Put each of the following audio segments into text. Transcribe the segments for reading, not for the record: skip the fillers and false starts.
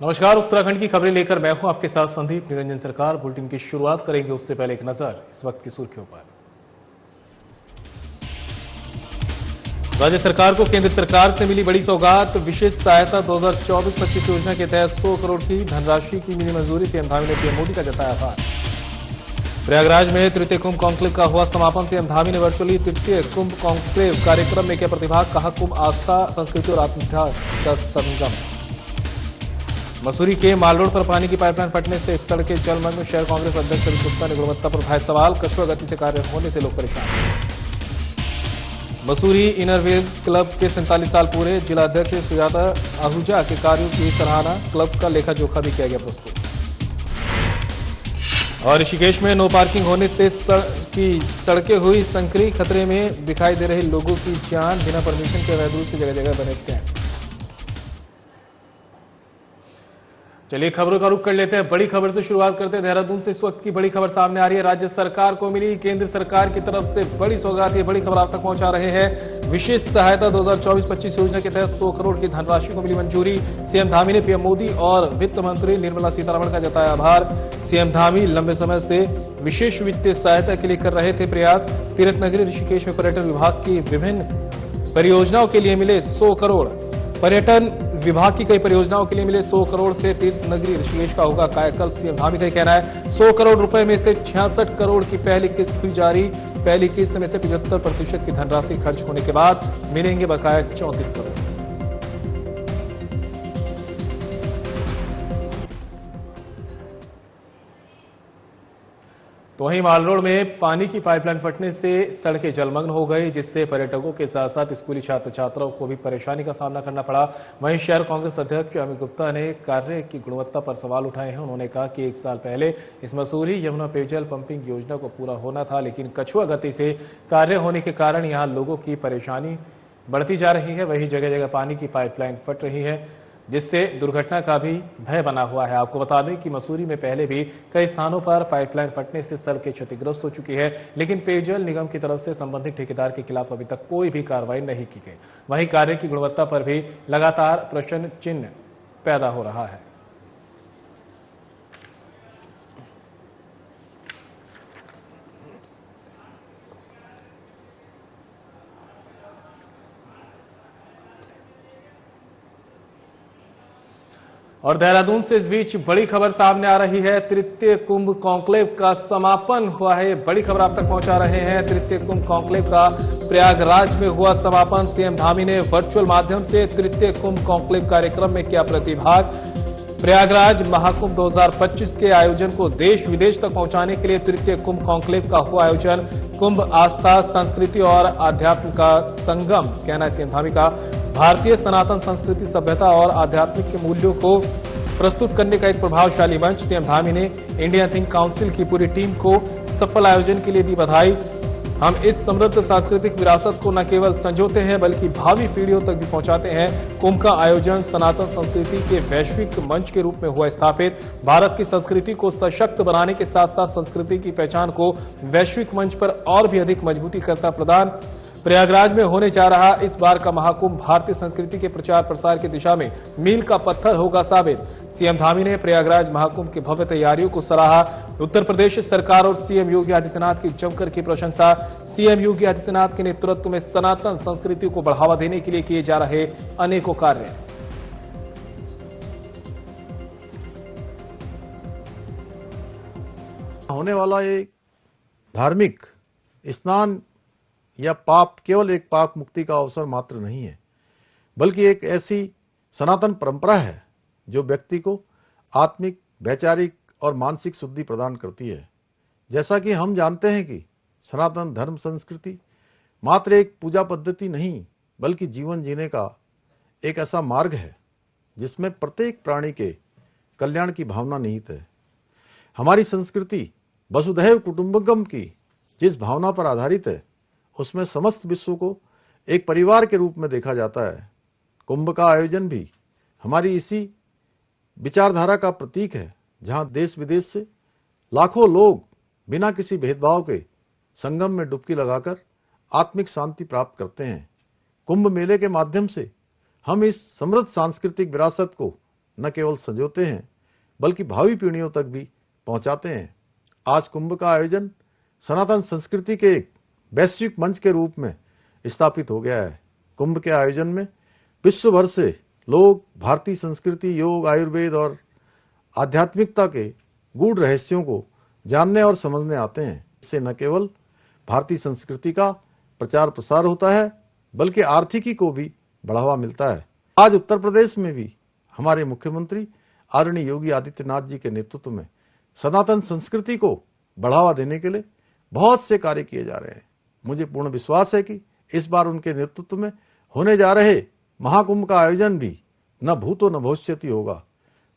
नमस्कार, उत्तराखंड की खबरें लेकर मैं हूं आपके साथ संदीप निरंजन सरकार। बुलेटिन की शुरुआत करेंगे उससे पहले एक नजर इस वक्त की सुर्खियों पर। राज्य सरकार को केंद्र सरकार से मिली बड़ी सौगात। विशेष सहायता 2024-25 योजना के तहत 100 करोड़ की धनराशि की मिली मंजूरी। सीएम धामी ने पीएम मोदी का जताया आभार। प्रयागराज में तृतीय कुंभ कॉन्क्लेव का हुआ समापन। सीएम धामी ने वर्चुअली तृतीय कुंभ कॉन्क्लेव कार्यक्रम में किया प्रतिभाग। कहा, कुंभ आस्था, संस्कृति और आत्मध्यान का संगम। मसूरी के माल रोड पर पानी की पाइपलाइन फटने से सड़कें जलमग्न। शहर कांग्रेस अध्यक्ष अमित गुप्ता ने गुणवत्ता पर उठाए सवाल। कछुआ गति से कार्य होने से लोग परेशान। मसूरी इनरवेल क्लब के 47 साल पूरे। जिला अध्यक्ष सुजाता आहूजा के कार्यों की सराहना। क्लब का लेखा जोखा भी किया गया प्रस्तुत। और ऋषिकेश में नो पार्किंग होने से सड़कें हुई संकरी। खतरे में दिखाई दे रहे लोगों की जान। बिना परमिशन के अवैध रूप से जगह जगह बने स्टैंड। चलिए खबरों का रुख कर लेते हैं। बड़ी खबर से शुरुआत करते हैं। देहरादून से इस वक्त की बड़ी खबर सामने आ रही है। राज्य सरकार को मिली केंद्र सरकार की तरफ से बड़ी सौगात। ये बड़ी खबर आप तक पहुंचा रहे हैं। विशेष सहायता 2024-25 योजना के तहत 100 करोड़ की धनराशि को मिली मंजूरी। सीएम धामी ने पीएम मोदी और वित्त मंत्री निर्मला सीतारमण का जताया आभार। सीएम धामी लंबे समय से विशेष वित्तीय सहायता के लिए कर रहे थे प्रयास। तीर्थ नगरी ऋषिकेश में पर्यटन विभाग की विभिन्न परियोजनाओं के लिए मिले 100 करोड़। पर्यटन विभाग की कई परियोजनाओं के लिए मिले 100 करोड़ से तीर्थ नगरी ऋषिकेश का होगा कायाकल्प। सीएम धामी का कहना है 100 करोड़ रुपए में से 66 करोड़ की पहली किस्त हुई जारी। पहली किस्त में से 75% की धनराशि खर्च होने के बाद मिलेंगे बकाया 34 करोड़। तो वहीं माल रोड में पानी की पाइपलाइन फटने से सड़कें जलमग्न हो गई, जिससे पर्यटकों के साथ साथ स्कूली छात्र छात्राओं को भी परेशानी का सामना करना पड़ा। वहीं शहर कांग्रेस अध्यक्ष अमित गुप्ता ने कार्य की गुणवत्ता पर सवाल उठाए हैं। उन्होंने कहा कि 1 साल पहले इस मसूरी यमुना पेयजल पंपिंग योजना को पूरा होना था, लेकिन कछुआ गति से कार्य होने के कारण यहाँ लोगों की परेशानी बढ़ती जा रही है। वहीं जगह जगह पानी की पाइपलाइन फट रही है, जिससे दुर्घटना का भी भय बना हुआ है। आपको बता दें कि मसूरी में पहले भी कई स्थानों पर पाइपलाइन फटने से सड़कें क्षतिग्रस्त हो चुकी है, लेकिन पेयजल निगम की तरफ से संबंधित ठेकेदार के खिलाफ अभी तक कोई भी कार्रवाई नहीं की गई। वहीं कार्य की गुणवत्ता पर भी लगातार प्रश्न चिन्ह पैदा हो रहा है। और देहरादून से इस बीच बड़ी खबर सामने आ रही है। तृतीय कुंभ कॉन्क्लेव का समापन हुआ है। बड़ी खबर आप तक पहुंचा रहे हैं। तृतीय कुंभ कॉन्क्लेव का प्रयागराज में हुआ समापन। सीएम धामी ने वर्चुअल माध्यम से तृतीय कुंभ कॉन्क्लेव कार्यक्रम में किया प्रतिभाग। प्रयागराज महाकुंभ 2025 के आयोजन को देश विदेश तक पहुंचाने के लिए तृतीय कुंभ कॉन्क्लेव का हुआ आयोजन। कुंभ आस्था, संस्कृति और आध्यात्म का संगम, कहना है सीएम धामी का। भारतीय सनातन संस्कृति, सभ्यता और आध्यात्मिक के मूल्यों को प्रस्तुत करने का एक प्रभावशाली मंच। सीएम धामी ने इंडियन थिंक काउंसिल की पूरी टीम को सफल आयोजन के लिए दी बधाई। हम इस समृद्ध सांस्कृतिक विरासत को न केवल संजोते हैं बल्कि भावी पीढ़ियों तक भी पहुंचाते हैं। कुंभ का आयोजन सनातन संस्कृति के वैश्विक मंच के रूप में हुआ स्थापित। भारत की संस्कृति को सशक्त बनाने के साथ साथ संस्कृति की पहचान को वैश्विक मंच पर और भी अधिक मजबूती करता प्रदान। प्रयागराज में होने जा रहा इस बार का महाकुंभ भारतीय संस्कृति के प्रचार प्रसार की दिशा में मील का पत्थर होगा साबित। सीएम धामी ने प्रयागराज महाकुंभ की भव्य तैयारियों को सराहा। उत्तर प्रदेश सरकार और सीएम योगी आदित्यनाथ की जमकर की प्रशंसा। सीएम योगी आदित्यनाथ के नेतृत्व में सनातन संस्कृति को बढ़ावा देने के लिए किए जा रहे अनेकों कार्य। होने वाला एक धार्मिक स्नान या पाप केवल एक पाप मुक्ति का अवसर मात्र नहीं है, बल्कि एक ऐसी सनातन परंपरा है जो व्यक्ति को आत्मिक, वैचारिक और मानसिक शुद्धि प्रदान करती है। जैसा कि हम जानते हैं कि सनातन धर्म संस्कृति मात्र एक पूजा पद्धति नहीं, बल्कि जीवन जीने का एक ऐसा मार्ग है जिसमें प्रत्येक प्राणी के कल्याण की भावना निहित है। हमारी संस्कृति वसुधैव कुटुंबकम की जिस भावना पर आधारित है, उसमें समस्त विश्व को एक परिवार के रूप में देखा जाता है। कुंभ का आयोजन भी हमारी इसी विचारधारा का प्रतीक है, जहां देश विदेश से लाखों लोग बिना किसी भेदभाव के संगम में डुबकी लगाकर आत्मिक शांति प्राप्त करते हैं। कुंभ मेले के माध्यम से हम इस समृद्ध सांस्कृतिक विरासत को न केवल संजोते हैं बल्कि भावी पीढ़ियों तक भी पहुंचाते हैं। आज कुंभ का आयोजन सनातन संस्कृति के एक वैश्विक मंच के रूप में स्थापित हो गया है। कुंभ के आयोजन में विश्व भर से लोग भारतीय संस्कृति, योग, आयुर्वेद और आध्यात्मिकता के गूढ़ रहस्यों को जानने और समझने आते हैं। इससे न केवल भारतीय संस्कृति का प्रचार प्रसार होता है बल्कि आर्थिकी को भी बढ़ावा मिलता है। आज उत्तर प्रदेश में भी हमारे मुख्यमंत्री आदरणीय योगी आदित्यनाथ जी के नेतृत्व में सनातन संस्कृति को बढ़ावा देने के लिए बहुत से कार्य किए जा रहे हैं। मुझे पूर्ण विश्वास है कि इस बार उनके नेतृत्व में होने जा रहे महाकुंभ का आयोजन भी न भूतो न भविष्यति होगा।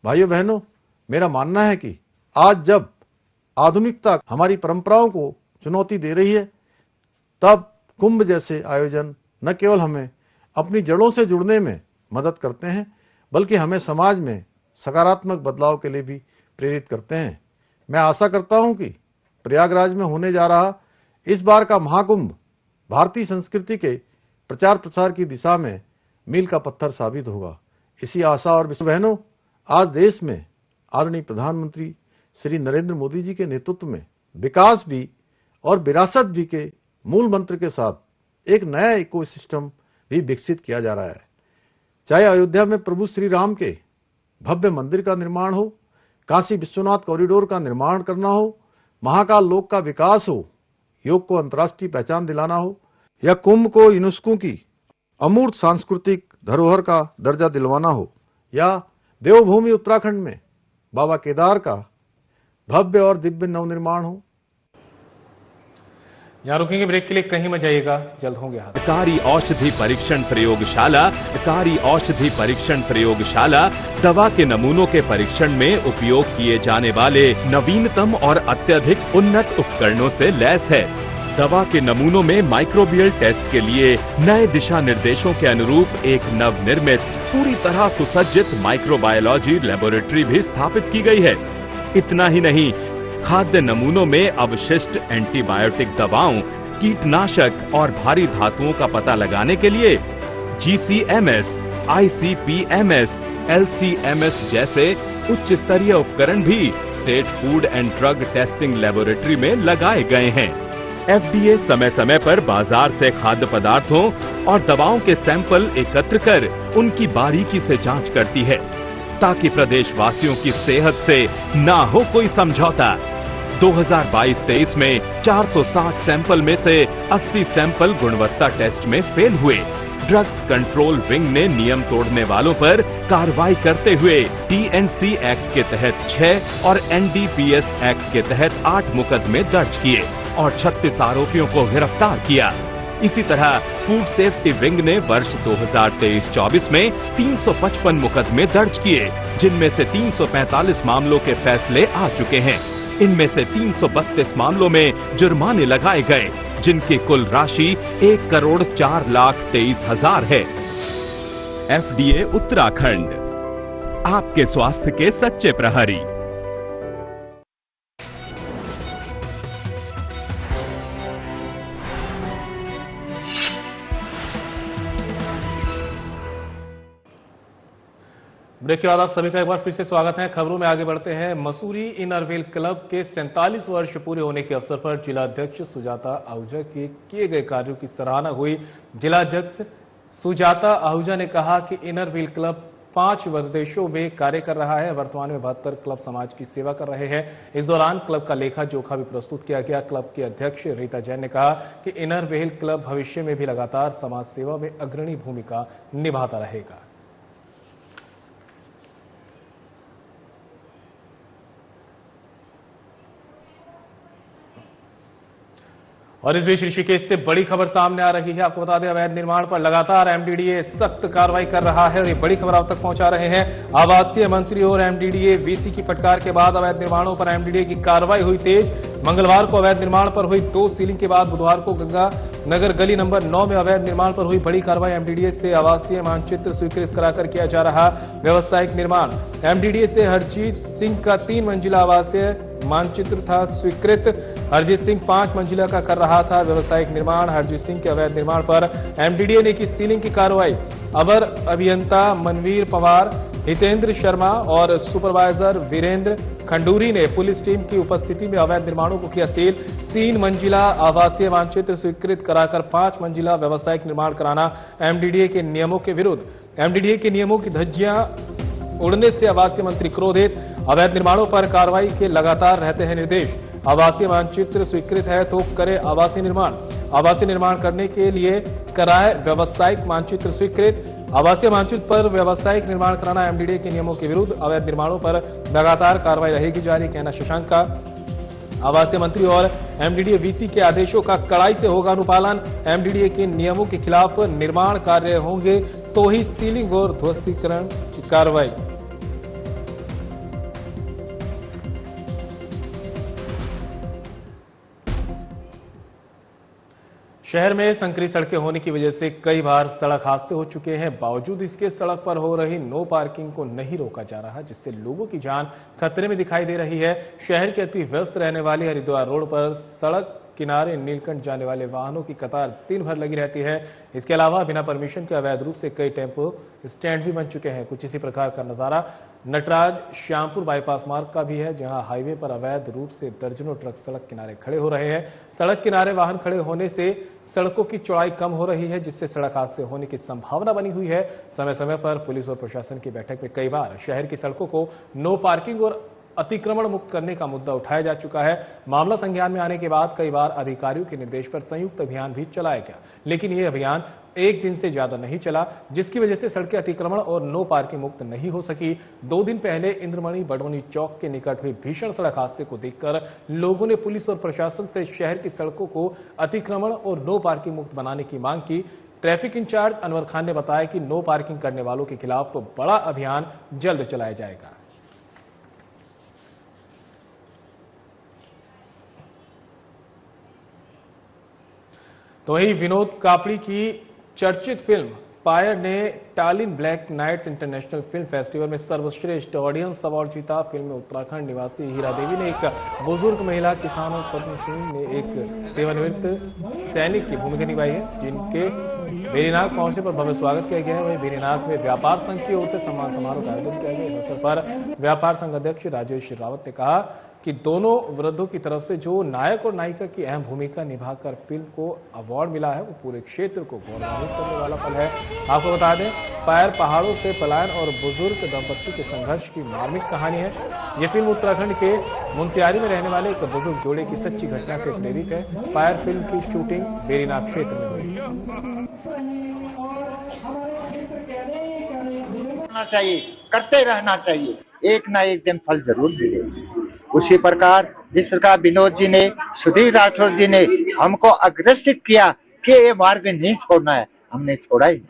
भाइयों बहनों, मेरा मानना है कि आज जब आधुनिकता हमारी परंपराओं को चुनौती दे रही है, तब कुंभ जैसे आयोजन न केवल हमें अपनी जड़ों से जुड़ने में मदद करते हैं बल्कि हमें समाज में सकारात्मक बदलाव के लिए भी प्रेरित करते हैं। मैं आशा करता हूं कि प्रयागराज में होने जा रहा इस बार का महाकुंभ भारतीय संस्कृति के प्रचार प्रसार की दिशा में मील का पत्थर साबित होगा। इसी आशा और विश्वास बहनों, आज देश में आदरणीय प्रधानमंत्री श्री नरेंद्र मोदी जी के नेतृत्व में विकास भी और विरासत भी के मूल मंत्र के साथ एक नया इकोसिस्टम भी विकसित किया जा रहा है। चाहे अयोध्या में प्रभु श्री राम के भव्य मंदिर का निर्माण हो, काशी विश्वनाथ कॉरिडोर का निर्माण करना हो, महाकाल लोक का विकास हो, योग को अंतर्राष्ट्रीय पहचान दिलाना हो, या कुंभ को यूनेस्को की अमूर्त सांस्कृतिक धरोहर का दर्जा दिलवाना हो, या देवभूमि उत्तराखंड में बाबा केदार का भव्य और दिव्य नवनिर्माण हो। यहाँ रुकेंगे ब्रेक के लिए, कहीं मत जाइएगा, जल्द होंगे हाथ। सरकारी औषधि परीक्षण प्रयोगशाला। सरकारी औषधि परीक्षण प्रयोगशाला दवा के नमूनों के परीक्षण में उपयोग किए जाने वाले नवीनतम और अत्यधिक उन्नत उपकरणों से लैस है। दवा के नमूनों में माइक्रोबियल टेस्ट के लिए नए दिशा निर्देशों के अनुरूप एक नवनिर्मित पूरी तरह सुसज्जित माइक्रोबायोलॉजी लेबोरेटरी भी स्थापित की गई है। इतना ही नहीं, खाद्य नमूनों में अवशिष्ट एंटीबायोटिक दवाओं, कीटनाशक और भारी धातुओं का पता लगाने के लिए GCMS, ICP-MS, LC-MS जैसे उच्च स्तरीय उपकरण भी state food and drug testing laboratory में लगाए गए हैं। FDA समय समय पर बाजार से खाद्य पदार्थों और दवाओं के सैंपल एकत्र कर उनकी बारीकी से जांच करती है ताकि प्रदेश वासियों की सेहत से ना हो कोई समझौता। 2022-23 में 460 सैंपल में से 80 सैंपल गुणवत्ता टेस्ट में फेल हुए। ड्रग्स कंट्रोल विंग ने नियम तोड़ने वालों पर कार्रवाई करते हुए TNC एक्ट के तहत 6 और NDPS एक्ट के तहत 8 मुकदमे दर्ज किए और 36 आरोपियों को गिरफ्तार किया। इसी तरह फूड सेफ्टी विंग ने वर्ष 2023-24 में 355 मुकदमे दर्ज किए, जिनमें से 345 मामलों के फैसले आ चुके हैं। इनमें से 332 मामलों में जुर्माने लगाए गए, जिनकी कुल राशि 1,04,23,000 है। FDA उत्तराखंड, आपके स्वास्थ्य के सच्चे प्रहरी। ब्रेक के बाद आप सभी का एक बार फिर से स्वागत है। खबरों में आगे बढ़ते हैं। मसूरी इनरव्हील क्लब के 47 वर्ष पूरे होने के अवसर पर जिला अध्यक्ष सुजाता आहूजा के किए गए कार्यों की सराहना हुई। जिला अध्यक्ष सुजाता आहूजा ने कहा कि इनरव्हील क्लब 5 प्रदेशों में कार्य कर रहा है। वर्तमान में 72 क्लब समाज की सेवा कर रहे हैं। इस दौरान क्लब का लेखा जोखा भी प्रस्तुत किया गया। क्लब के अध्यक्ष रीता जैन ने कहा कि इनरव्हील क्लब भविष्य में भी लगातार समाज सेवा में अग्रणी भूमिका निभाता रहेगा। और इस बीच ऋषिकेश से बड़ी खबर सामने आ रही है। आपको बता दें, अवैध निर्माण पर लगातार MDDA सख्त कार्रवाई कर रहा है और ये बड़ी खबर आप तक पहुंचा रहे हैं। आवासीय मंत्री और MDDA VC की फटकार के बाद अवैध निर्माणों पर MDDA की कार्रवाई हुई तेज। मंगलवार को अवैध निर्माण पर हुई 2 सीलिंग के बाद बुधवार को गंगा नगर गली नंबर 9 में अवैध निर्माण पर हुई बड़ी कार्रवाई। MDDA से आवासीय मानचित्र स्वीकृत कराकर किया जा रहा व्यावसायिक निर्माण। MDDA से हरजीत सिंह का 3 मंजिला आवासीय मानचित्र था स्वीकृत। हरजीत सिंह 5 मंजिला का कर रहा था व्यवसायिक निर्माण। हरजीत सिंह के अवैध निर्माण पर एमडीडीए ने की सीलिंग की कार्रवाई। अवर अभियंता मनवीर पवार, हितेंद्र शर्मा और सुपरवाइजर वीरेंद्र खंडूरी ने पुलिस टीम की उपस्थिति में अवैध निर्माणों को किया सील। 3 मंजिला आवासीय मानचित्र स्वीकृत कराकर 5 मंजिला व्यवसायिक निर्माण कराना एमडीडीए के नियमों के विरुद्ध। एमडीडीए के नियमों की धज्जियां उड़ने से आवासीय मंत्री क्रोधित। अवैध निर्माणों पर कार्रवाई के लगातार रहते हैं निर्देश। आवासीय मानचित्र स्वीकृत है तो करे आवासीय निर्माण। आवासीय निर्माण करने के लिए कराए व्यावसायिक मानचित्र स्वीकृत। आवासीय मानचित्र पर व्यावसायिक निर्माण कराना एमडीडीए के नियमों के विरुद्ध। अवैध निर्माणों पर लगातार कार्रवाई रहेगी जारी, कहना शशांक का। आवासीय मंत्री और एमडीडीए वीसी के आदेशों का कड़ाई से होगा अनुपालन। एमडीडीए के नियमों के खिलाफ निर्माण कार्य होंगे तो ही सीलिंग और ध्वस्तीकरण की कार्रवाई। शहर में संकरी सड़कें होने की वजह से कई बार सड़क हादसे हो चुके हैं। बावजूद इसके सड़क पर हो रही नो पार्किंग को नहीं रोका जा रहा, जिससे लोगों की जान खतरे में दिखाई दे रही है। शहर के अति व्यस्त रहने वाली हरिद्वार रोड पर सड़क किनारे नीलकंठ जाने वाले वाहनों की कतार दिन भर लगी रहती है। इसके अलावा बिना परमिशन के अवैध रूप से कई टेम्पो स्टैंड भी बन चुके हैं। कुछ इसी प्रकार का नजारा नटराज श्यामपुर बाईपास मार्ग का भी है, जहां हाईवे पर अवैध रूप से दर्जनों ट्रक सड़क किनारे खड़े हो रहे हैं। सड़क किनारे वाहन खड़े होने से सड़कों की चौड़ाई कम हो रही है, जिससे सड़क हादसे होने की संभावना बनी हुई है। समय समय पर पुलिस और प्रशासन की बैठक में कई बार शहर की सड़कों को नो पार्किंग और अतिक्रमण मुक्त करने का मुद्दा उठाया जा चुका है। मामला संज्ञान में आने के बाद कई बार अधिकारियों के निर्देश पर संयुक्त अभियान भी चलाया गया, लेकिन यह अभियान एक दिन से ज्यादा नहीं चला, जिसकी वजह से सड़कें अतिक्रमण और नो पार्किंग मुक्त नहीं हो सकी। 2 दिन पहले इंद्रमणि बडौनी चौक के निकट हुए भीषण सड़क हादसे को देखकर लोगों ने पुलिस और प्रशासन से शहर की सड़कों को अतिक्रमण और नो पार्किंग मुक्त बनाने की मांग की। ट्रैफिक इंचार्ज अनवर खान ने बताया कि नो पार्किंग करने वालों के खिलाफ बड़ा अभियान जल्द चलाया जाएगा। तो वही विनोद कापड़ी की चर्चित फिल्म पायर ने Tallinn Black Nights International Film Festival में सर्वश्रेष्ठ ऑडियंस अवार्ड जीता। फिल्म में उत्तराखंड निवासी हीरा देवी ने एक बुजुर्ग महिला किसान और पद्म सिंह ने एक सेवानिवृत्त सैनिक की भूमिका निभाई है, जिनके बेरीनाग पहुंचने पर भव्य स्वागत किया गया है। वहीं बेरीनाग में व्यापार संघ की ओर से सम्मान समारोह का आयोजन किया गया। इस अवसर पर व्यापार संघ अध्यक्ष राजेश रावत ने कहा कि दोनों वृद्धों की तरफ से जो नायक और नायिका की अहम भूमिका निभाकर फिल्म को अवार्ड मिला है, वो पूरे क्षेत्र को गौरवान्वित करने वाला पल है। आपको बता दें, पायर पहाड़ों से पलायन और बुजुर्ग दंपत्ति के संघर्ष की मार्मिक कहानी है। ये फिल्म उत्तराखंड के मुंसियारी में रहने वाले एक बुजुर्ग जोड़े की सच्ची घटना से प्रेरित है। पायर फिल्म की शूटिंग बेरीनाग क्षेत्र में हुई। चाहिए, करते रहना चाहिए, एक ना एक दिन फल जरूर मिलेगा। उसी प्रकार जिस प्रकार विनोद जी ने, सुधीर राठौर जी ने हमको अग्रसित किया कि ये मार्ग नहीं छोड़ना है, हमने छोड़ा ही।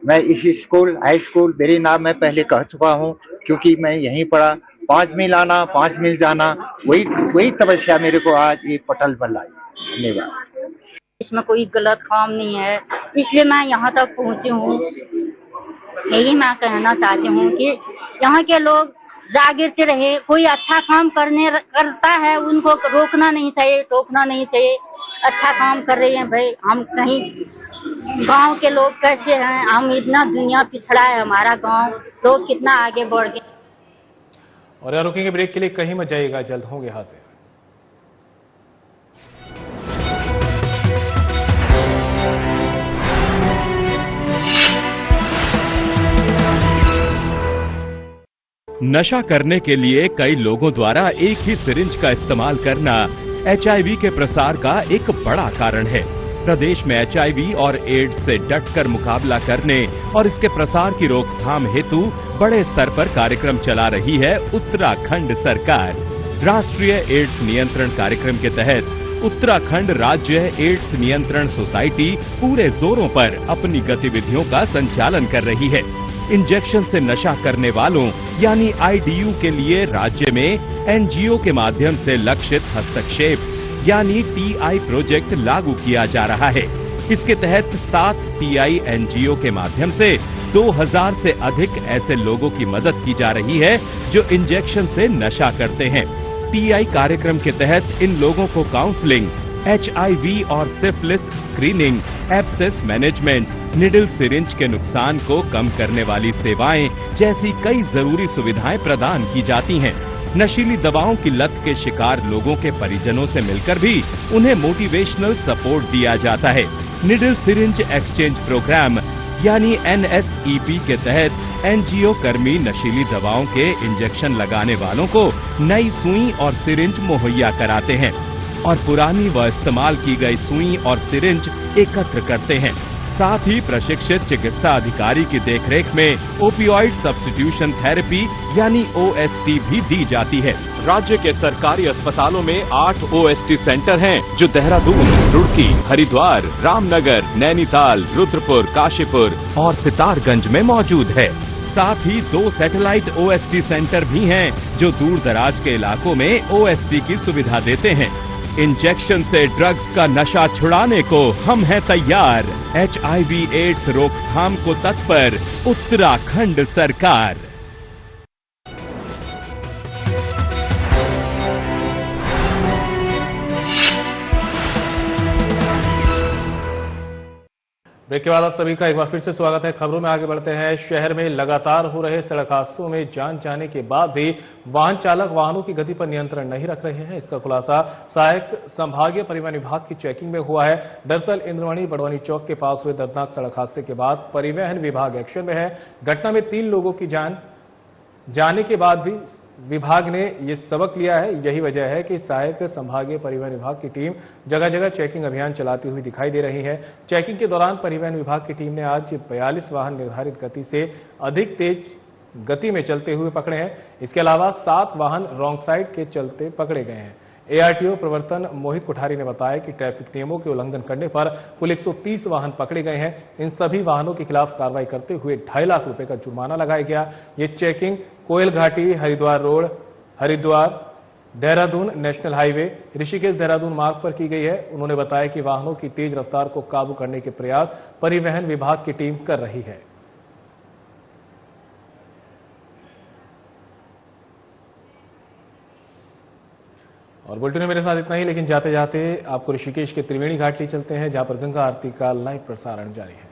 मैं इसी स्कूल हाई स्कूल बेरीनाग में पहले कह चुका हूँ, क्योंकि मैं यहीं पढ़ा। 5 मील आना 5 मील जाना, वही तपस्या मेरे को आज ये पटल पर लाई। धन्यवाद। इसमें कोई गलत काम नहीं है, इसलिए मैं यहाँ तक पहुँची हूँ। यही मैं कहना चाहती हूँ कि यहाँ के लोग जागृत रहे। कोई अच्छा काम करता है, उनको रोकना नहीं चाहिए, टोकना नहीं चाहिए। अच्छा काम कर रहे हैं भाई। हम कहीं गांव के लोग कैसे हैं, हम इतना दुनिया पिछड़ा है हमारा गांव, लोग कितना आगे बढ़ गए। और यहाँ रुकेंगे ब्रेक के लिए, कहीं मत जाइएगा, जल्द होंगे हाजिर। नशा करने के लिए कई लोगों द्वारा एक ही सिरिंज का इस्तेमाल करना HIV के प्रसार का एक बड़ा कारण है। प्रदेश में HIV और एड्स से डटकर मुकाबला करने और इसके प्रसार की रोकथाम हेतु बड़े स्तर पर कार्यक्रम चला रही है उत्तराखंड सरकार। राष्ट्रीय एड्स नियंत्रण कार्यक्रम के तहत उत्तराखंड राज्य एड्स नियंत्रण सोसाइटी पूरे जोरों पर अपनी गतिविधियों का संचालन कर रही है। इंजेक्शन से नशा करने वालों यानी IDU के लिए राज्य में NGO के माध्यम से लक्षित हस्तक्षेप यानी TI प्रोजेक्ट लागू किया जा रहा है। इसके तहत 7 TI NGO के माध्यम से 2000 से अधिक ऐसे लोगों की मदद की जा रही है जो इंजेक्शन से नशा करते हैं। TI कार्यक्रम के तहत इन लोगों को काउंसलिंग, HIV और syphilis screening, abscess management, needle syringe के नुकसान को कम करने वाली सेवाएं जैसी कई जरूरी सुविधाएं प्रदान की जाती हैं। नशीली दवाओं की लत के शिकार लोगों के परिजनों से मिलकर भी उन्हें मोटिवेशनल सपोर्ट दिया जाता है। निडल सिरिंज एक्सचेंज प्रोग्राम यानी NSEP के तहत NGO कर्मी नशीली दवाओं के इंजेक्शन लगाने वालों को नई सुई और सिरिंज मुहैया कराते हैं और पुरानी व इस्तेमाल की गई सुई और सिरिंज एकत्र करते हैं। साथ ही प्रशिक्षित चिकित्सा अधिकारी की देखरेख में ओपियोइड सब्स्टिट्यूशन थेरेपी यानी OST भी दी जाती है। राज्य के सरकारी अस्पतालों में 8 OST सेंटर हैं, जो देहरादून, रुड़की, हरिद्वार, रामनगर, नैनीताल, रुद्रपुर, काशीपुर और सितारगंज में मौजूद है। साथ ही 2 सैटेलाइट OST सेंटर भी हैं, जो दूर दराज के इलाकों में OST की सुविधा देते हैं। इंजेक्शन से ड्रग्स का नशा छुड़ाने को हम हैं तैयार। HIV/AIDS रोकथाम को तत्पर उत्तराखंड सरकार। ब्रेक के बाद आप सभी का एक बार फिर से स्वागत है। खबरों में आगे बढ़ते हैं। शहर में लगातार हो रहे सड़क हादसों में जान जाने के बाद भी वाहन चालक वाहनों की गति पर नियंत्रण नहीं रख रहे हैं। इसका खुलासा सहायक संभागीय परिवहन विभाग की चेकिंग में हुआ है। दरअसल इंद्रमणि बड़वानी चौक के पास हुए दर्दनाक सड़क हादसे के बाद परिवहन विभाग एक्शन में है। घटना में 3 लोगों की जान जाने के बाद भी विभाग ने ये सबक लिया है। यही वजह है कि सहायक संभागीय परिवहन विभाग की टीम जगह जगह चेकिंग अभियान चलाती हुई दिखाई दे रही है। चेकिंग के दौरान परिवहन विभाग की टीम ने आज 42 वाहन निर्धारित गति से अधिक तेज गति में चलते हुए पकड़े हैं। इसके अलावा 7 वाहन रॉन्ग साइड के चलते पकड़े गए हैं। ARTO प्रवर्तन मोहित कोठारी ने बताया कि ट्रैफिक नियमों के उल्लंघन करने पर कुल 130 वाहन पकड़े गए हैं। इन सभी वाहनों के खिलाफ कार्रवाई करते हुए 2.5 लाख रुपए का जुर्माना लगाया गया। ये चेकिंग कोयल घाटी Haridwar road, Haridwar Dehradun national highway, Rishikesh Dehradun मार्ग पर की गई है। उन्होंने बताया कि वाहनों की तेज रफ्तार को काबू करने के प्रयास परिवहन विभाग की टीम कर रही है। और बुलेटिन में मेरे साथ इतना ही, लेकिन जाते जाते आपको ऋषिकेश के त्रिवेणी घाट ले चलते हैं, जहां पर गंगा आरती का लाइव प्रसारण जारी है।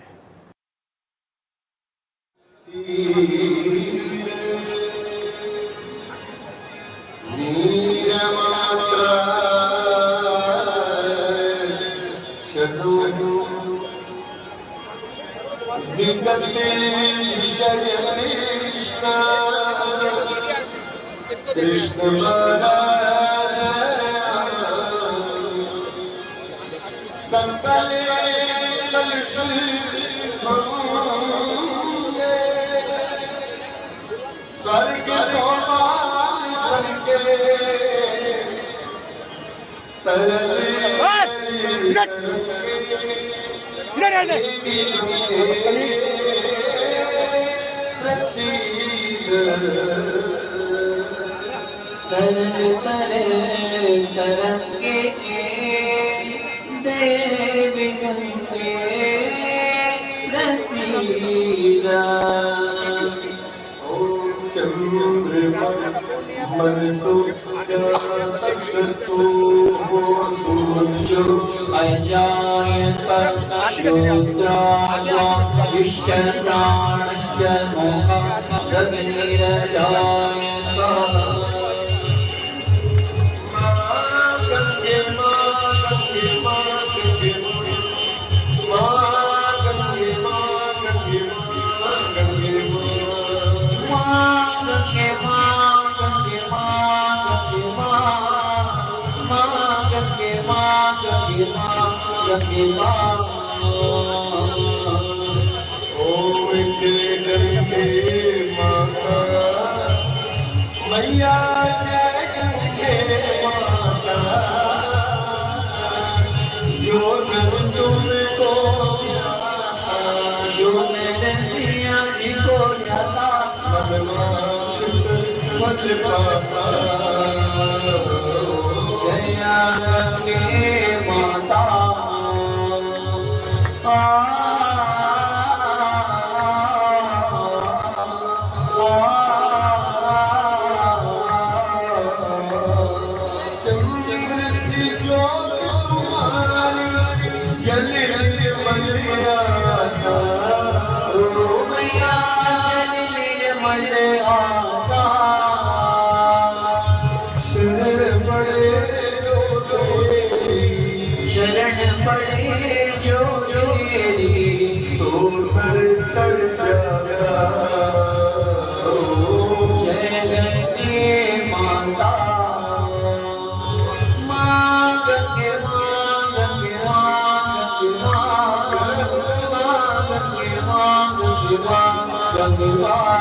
जल्दी जल्दी मलिया ओ मैया जल्दी मलिया शरण पड़े शरण पड़े जो तेरी तो तर जाया जय गंगे माता माँ गंगे माँ गंगे माँ गंगे माँ गंगे माँ गंगे माँ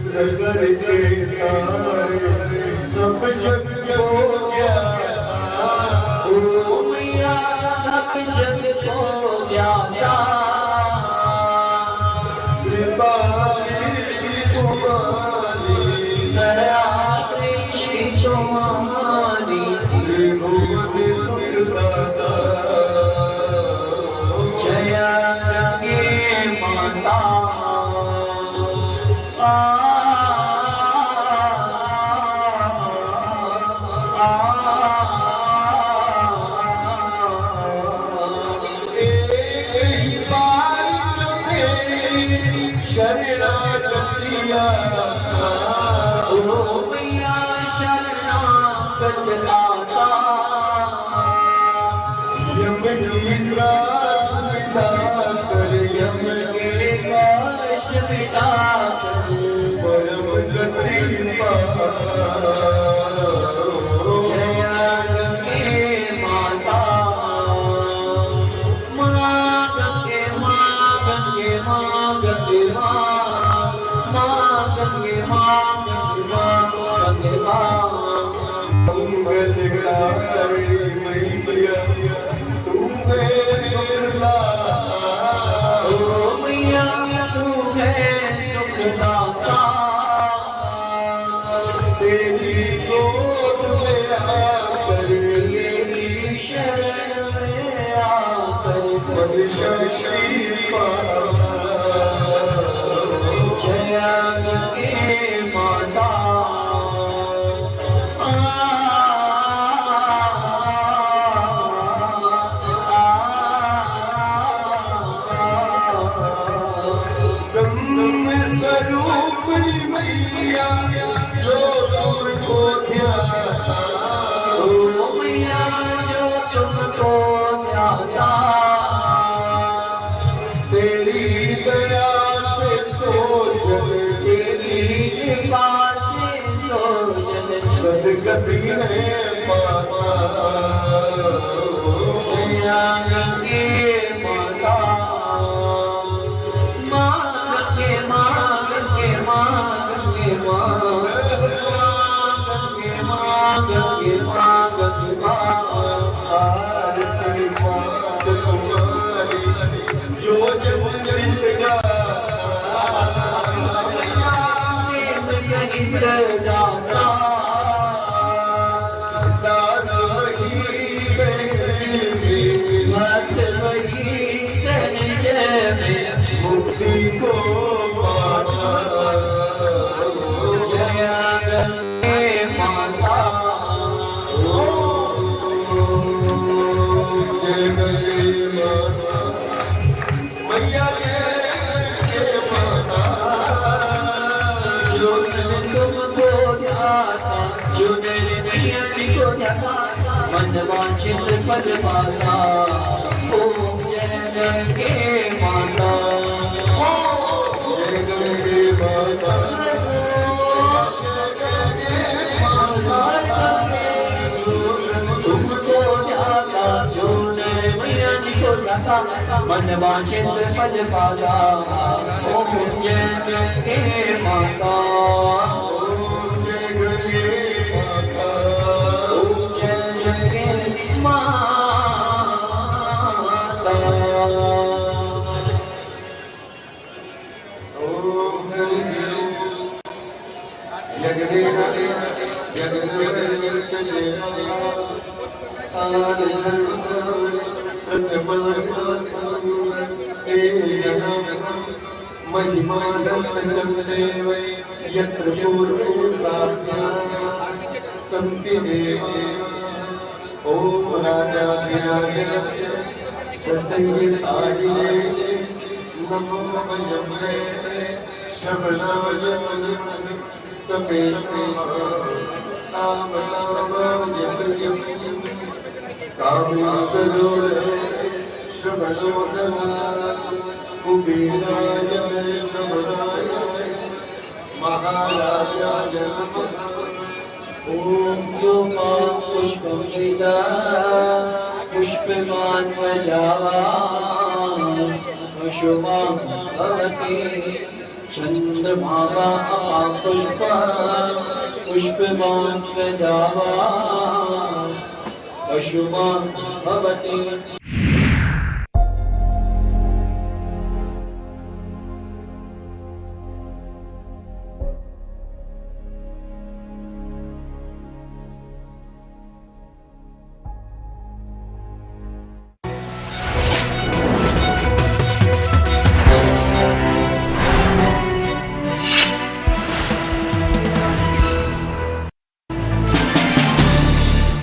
सगर के तारे सब जग हो गया ओ मैया सब जग हो गया कृपा तुम्हारी दया तुम्हारी त्रिभुवन सुखदाता जय गंगे माता शरणागतिया ओ मैया शरणागत लाता यम निद्रा सुविधा कर यम के काश विषा कर परम गति पा जय गंगे माता माँ गंगे माँ गंगे माँ गंगे माँ गंगे माँ गंगे माँ मंगल कारी मैया तुम्हें सुखदा ओ मैया तुम्हें सुखदाता तेरी गोद में आकर मेरी शरण में आकर मन श्री जय गंगे माता ब्रह्म स्वरूप मैया जो तुमको ध्याता ओ मैया जो तुमको ध्याता तेरी दया तेरी कृपा से सदगति है माता जय गंगे माता माँ गंगे माँ गंगे माँ गंगे माँ गंगे माँ गंगे माँ गंगे माँ आरती माँ तुम्हारी जो जब जिंदगा दास वही भक्त वही संजय में मुक्ति को पाता जय गंगे माता जय गंगे माता मैया के माता जो तुमको जाता जो मेरे मैया जी को जाता मन वांछित फल पाता ओम जय गंगे माता जय गंगे माता तुमको जाता जो मेरे मैया जी को जाता मन वांछित फल पाता ओम जय गंगे माता ओम जय गंगे माता ओम जय गंगे माता ओम जगदे महिमा यत्र पूर्वे संति देवा ओम राजाधिराज प्रसंगिसायिने नमो वयम्ये श्रवणाय समेते कामेश्वरो श्रवणोदना कुबेराय श्रवणाय महाराजाय नमः। ओम योमा पुष्पं शिदा पुष्पमान् वजावान् शुभां भवति चन्द्रभागा पुष्पान् पुष्पमान् वजावान् अशुभां भवति।